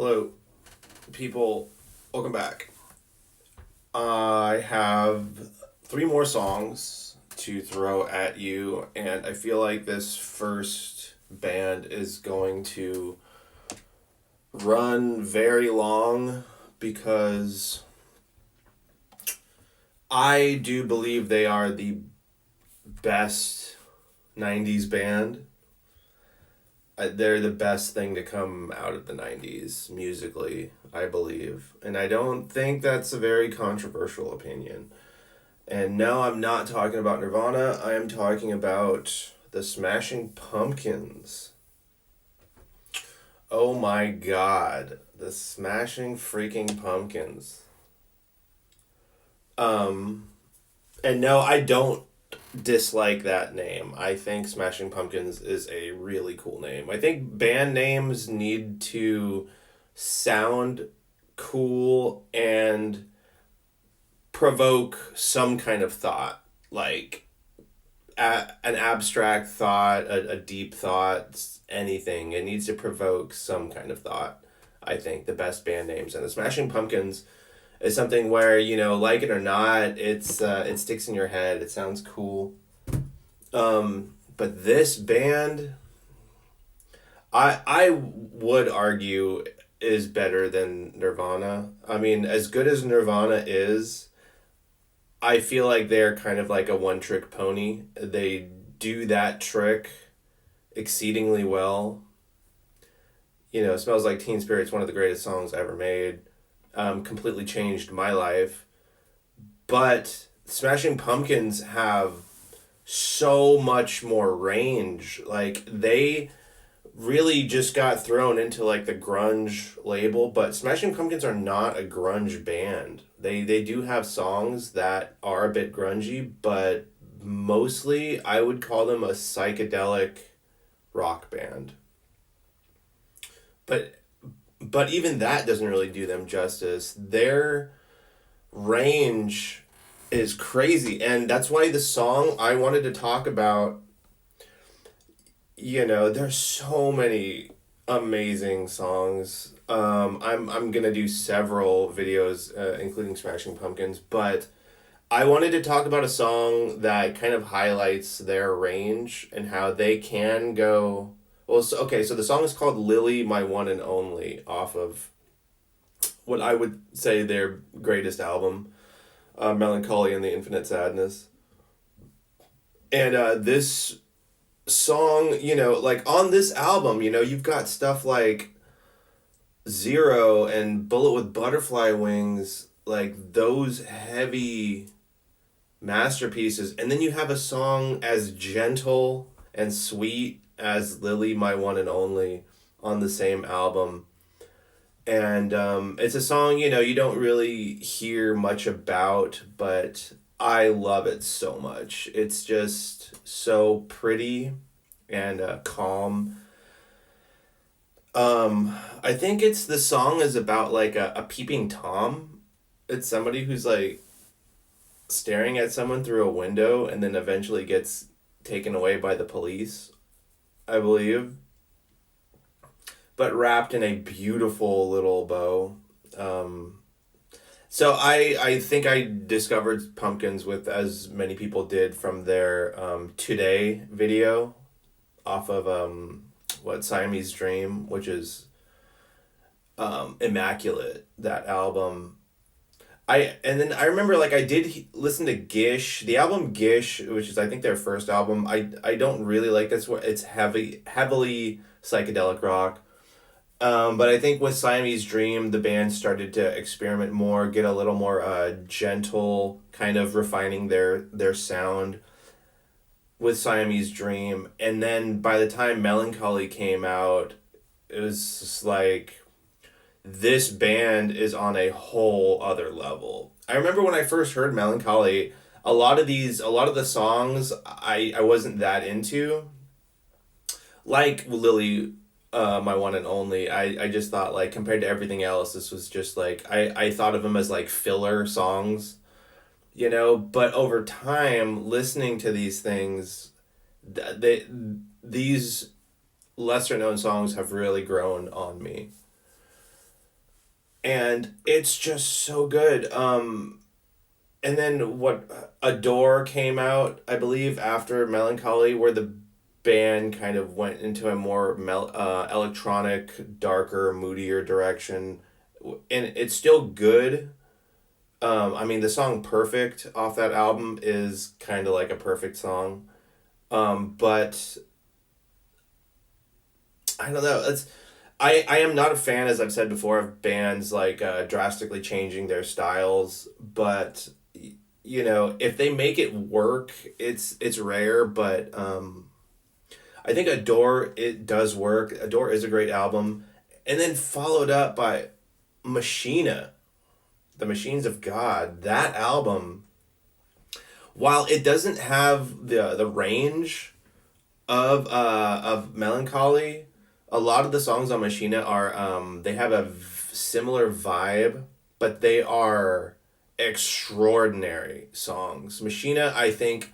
Hello, people. Welcome back. I have three more songs to throw at you, and I feel like this first band is going to run very long because I do believe they are the best 90s band. They're the best thing to come out of the 90s musically, I believe. And I don't think that's a very controversial opinion. And no, I'm not talking about Nirvana. I am talking about the Smashing Pumpkins. Oh my god. The Smashing freaking Pumpkins. Um, and no, I don't dislike that name. I think Smashing Pumpkins is a really cool name. I think band names need to sound cool and provoke some kind of thought, like an abstract thought, a deep thought, anything. It needs to provoke some kind of thought. I think the best band names, and the Smashing Pumpkins is something where, like it or not, it sticks in your head. It sounds cool. But this band, I would argue, is better than Nirvana. I mean, as good as Nirvana is, I feel like they're kind of like a one trick pony. They do that trick exceedingly well. Smells Like Teen Spirit's one of the greatest songs ever made. Completely changed my life. But Smashing Pumpkins have so much more range. Like, they really just got thrown into like the grunge label, but Smashing Pumpkins are not a grunge band. They do have songs that are a bit grungy, but mostly I would call them a psychedelic rock band. But even that doesn't really do them justice. Their range is crazy, and that's why the song I wanted to talk about, there's so many amazing songs. I'm gonna do several videos, including Smashing Pumpkins, but I wanted to talk about a song that kind of highlights their range and how they can go. Well, so the song is called "Lily, My One and Only," off of what I would say their greatest album, "Melancholy and the Infinite Sadness." And this song, like on this album, you've got stuff like Zero and Bullet with Butterfly Wings, like those heavy masterpieces. And then you have a song as gentle and sweet as Lily, My One and Only on the same album. And it's a song, you don't really hear much about, but I love it so much. It's just so pretty and calm. I think the song is about like a peeping Tom. It's somebody who's like staring at someone through a window and then eventually gets taken away by the police, I believe. But wrapped in a beautiful little bow. So I think I discovered Pumpkins with, as many people did, from their Today video off of Siamese Dream, which is immaculate, that album. And then I remember, like, I did listen to Gish, the album Gish, which is I think their first album. I don't really like this one. It's heavily psychedelic rock. But I think with Siamese Dream, the band started to experiment more, get a little more gentle, kind of refining their sound with Siamese Dream. And then by the time Melancholy came out, it was just like, this band is on a whole other level. I remember when I first heard Melancholy, a lot of the songs I wasn't that into. Like Lily, My One and Only, I just thought, like, compared to everything else, this was just like, I thought of them as like filler songs, but over time, listening to these things, these lesser known songs have really grown on me. and it's just so good. And then what? Adore came out, I believe, after Melancholy, where the band kind of went into a more electronic, darker, moodier direction, and it's still good. I mean, the song "Perfect" off that album is kind of like a perfect song. But I don't know. I am not a fan, as I've said before, of bands like drastically changing their styles. But you know, if they make it work, it's rare. But I think Adore, it does work. Adore is a great album, and then followed up by Machina, the Machines of God. That album, while it doesn't have the range of Melancholy, a lot of the songs on Machina are they have a similar vibe, but they are extraordinary songs. Machina, I think,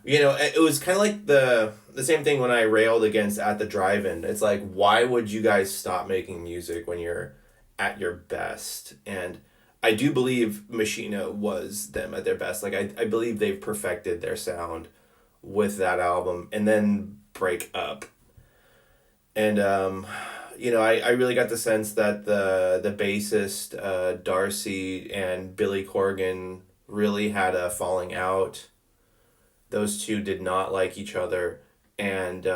you know, it was kind of like the same thing when I railed against At the Drive-In. It's like, why would you guys stop making music when you're at your best? And I do believe Machina was them at their best. Like I believe they've perfected their sound with that album, and then break up. And you know, I really got the sense that the bassist Darcy and Billy Corgan really had a falling out. Those two did not like each other, and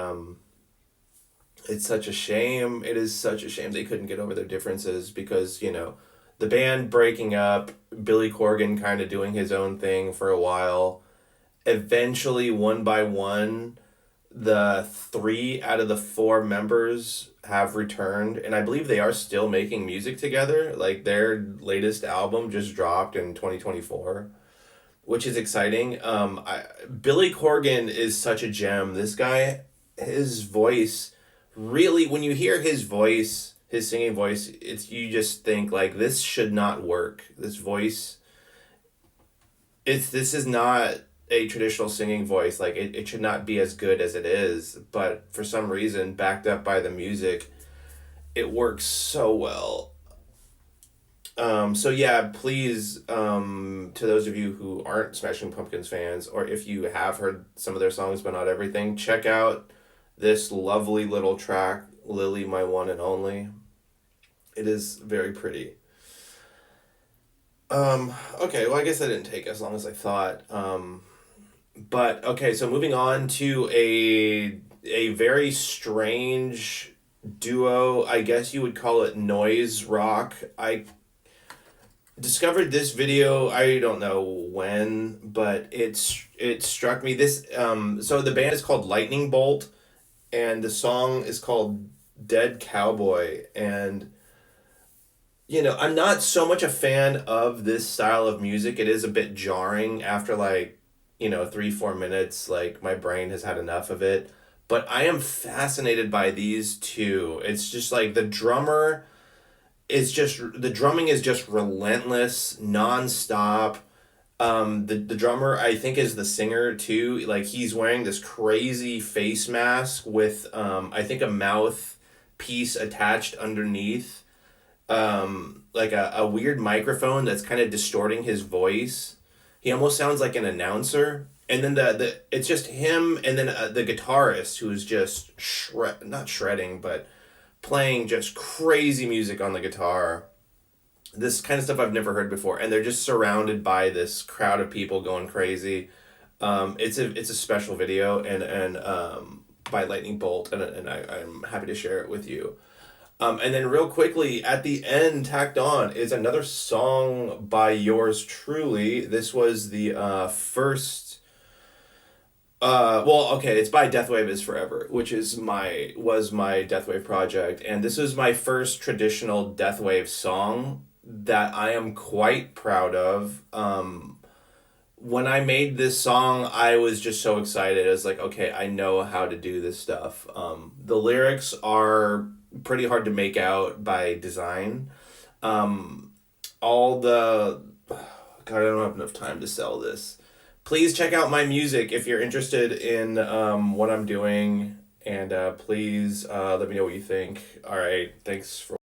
it's such a shame. It is such a shame they couldn't get over their differences, because you know, the band breaking up, Billy Corgan kind of doing his own thing for a while. Eventually, one by one, the three out of the four members have returned, and I believe they are still making music together. Like their latest album just dropped in 2024, which is exciting. Billy Corgan is such a gem. This guy, his voice, really, when you hear his voice, his singing voice, it's, you just think like, this should not work. This voice, this is not a traditional singing voice. Like it should not be as good as it is, but for some reason, backed up by the music, it works so well. So yeah, please, to those of you who aren't Smashing Pumpkins fans, or if you have heard some of their songs but not everything, check out this lovely little track, Lily, My One and Only. It is very pretty. Okay, well, I guess that didn't take as long as I thought. But okay, so moving on to a very strange duo. I guess you would call it noise rock. I discovered this video, I don't know when, but it struck me. This so the band is called Lightning Bolt, and the song is called Dead Cowboy. And you know, I'm not so much a fan of this style of music. It is a bit jarring after, like, you know, 3 4 minutes. Like my brain has had enough of it. But I am fascinated by these two. It's just like the drumming is just relentless, nonstop. The drummer, I think, is the singer too. Like he's wearing this crazy face mask with I think a mouth piece attached underneath, like a weird microphone that's kind of distorting his voice. He almost sounds like an announcer. And then the it's just him, and then the guitarist who's just not shredding, but playing just crazy music on the guitar. This kind of stuff I've never heard before, and they're just surrounded by this crowd of people going crazy. It's a special video, and by Lightning Bolt, and I'm happy to share it with you. And then real quickly at the end, tacked on, is another song by yours truly. This was the first. Well, okay, it's by Deathwave is Forever, which was my Deathwave project, and this is my first traditional Deathwave song that I am quite proud of. When I made this song, I was just so excited. I was like, okay, I know how to do this stuff. The lyrics are pretty hard to make out by design. All the God, I don't have enough time to sell this. Please check out my music if you're interested in what I'm doing, and please let me know what you think. All right, thanks for